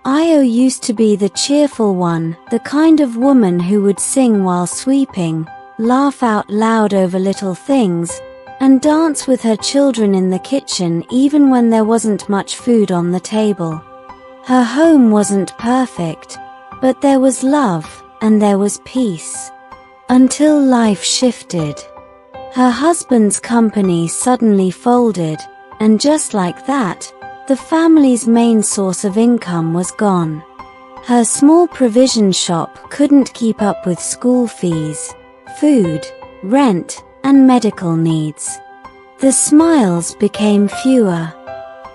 Io used to be the cheerful one, the kind of woman who would sing while sweeping, laugh out loud over little things, and dance with her children in the kitchen even when there wasn't much food on the table. Her home wasn't perfect, but there was love, and there was peace. Until life shifted. Her husband's company suddenly folded, and just like that, the family's main source of income was gone. Her small provision shop couldn't keep up with school fees, food, rent, and medical needs. The smiles became fewer.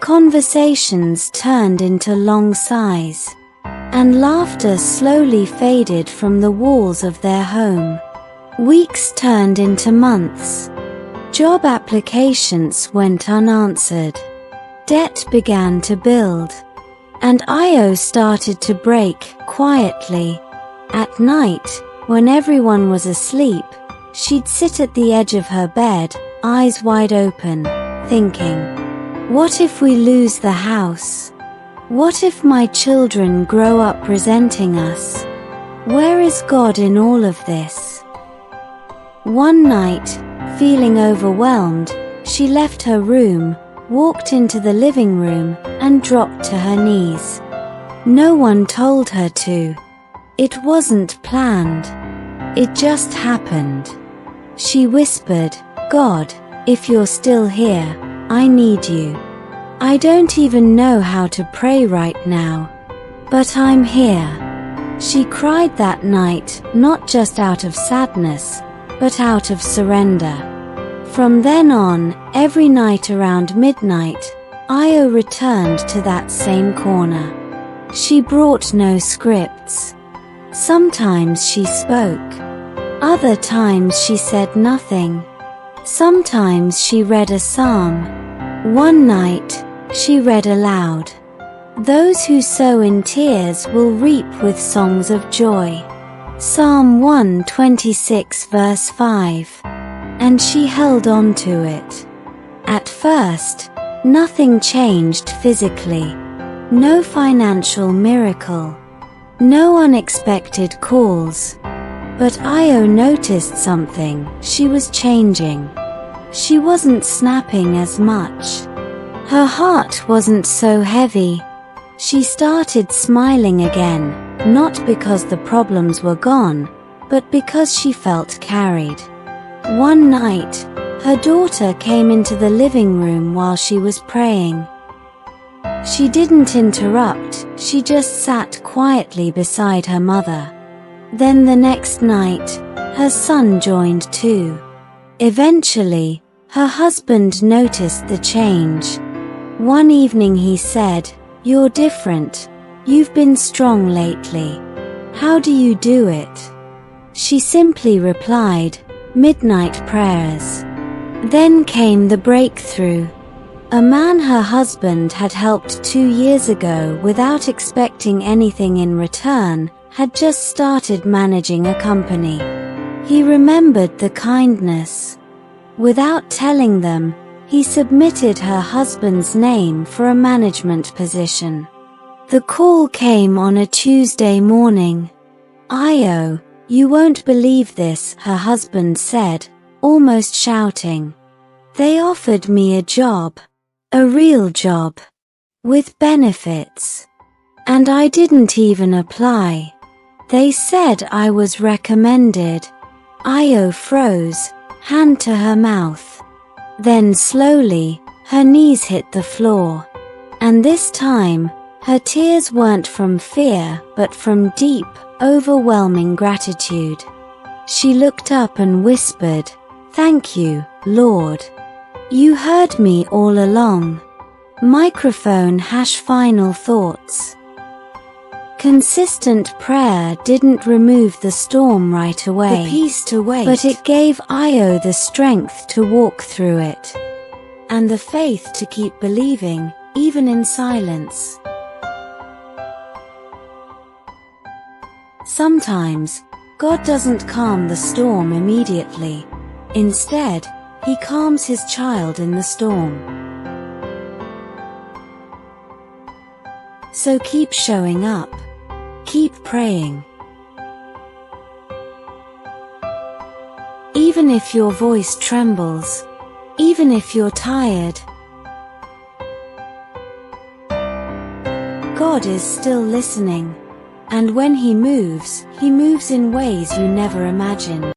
Conversations turned into long sighs. And laughter slowly faded from the walls of their home. Weeks turned into months. Job applications went unanswered. Debt began to build. And Io started to break, quietly. At night, when everyone was asleep, she'd sit at the edge of her bed, eyes wide open, thinking, what if we lose the house? What if my children grow up resenting us? Where is God in all of this? One night, feeling overwhelmed, she left her room, walked into the living room, and dropped to her knees. No one told her to. It wasn't planned. It just happened. She whispered, God, if you're still here, I need you. I don't even know how to pray right now. But I'm here. She cried that night, not just out of sadness, but out of surrender. From then on, every night around midnight, Io returned to that same corner. She brought no scripts. Sometimes she spoke. Other times she said nothing. Sometimes she read a psalm. One night, she read aloud. Those who sow in tears will reap with songs of joy. Psalm 126 verse 5. And she held on to it. At first, nothing changed physically. No financial miracle. No unexpected calls. But Io noticed something. She was changing. She wasn't snapping as much. Her heart wasn't so heavy. She started smiling again, not because the problems were gone, but because she felt carried. One night, her daughter came into the living room while she was praying. She didn't interrupt, she just sat quietly beside her mother. Then the next night, her son joined too. Eventually, her husband noticed the change. One evening he said, "You're different. You've been strong lately. How do you do it?" She simply replied, "Midnight prayers." Then came the breakthrough. A man her husband had helped 2 years ago without expecting anything in return, had just started managing a company. He remembered the kindness. Without telling them, he submitted her husband's name for a management position. The call came on a Tuesday morning. "Io, you won't believe this," her husband said, almost shouting. "They offered me a job. A real job. With benefits. And I didn't even apply. They said I was recommended." Io froze, hand to her mouth. Then slowly, her knees hit the floor. And this time, her tears weren't from fear, but from deep, overwhelming gratitude. She looked up and whispered, "Thank you, Lord. You heard me all along." Microphone #final thoughts. Consistent prayer didn't remove the storm right away, the peace to wait, but it gave Io the strength to walk through it. And the faith to keep believing, even in silence. Sometimes, God doesn't calm the storm immediately. Instead, He calms His child in the storm. So keep showing up. Keep praying. Even if your voice trembles, even if you're tired, God is still listening. And when He moves in ways you never imagined.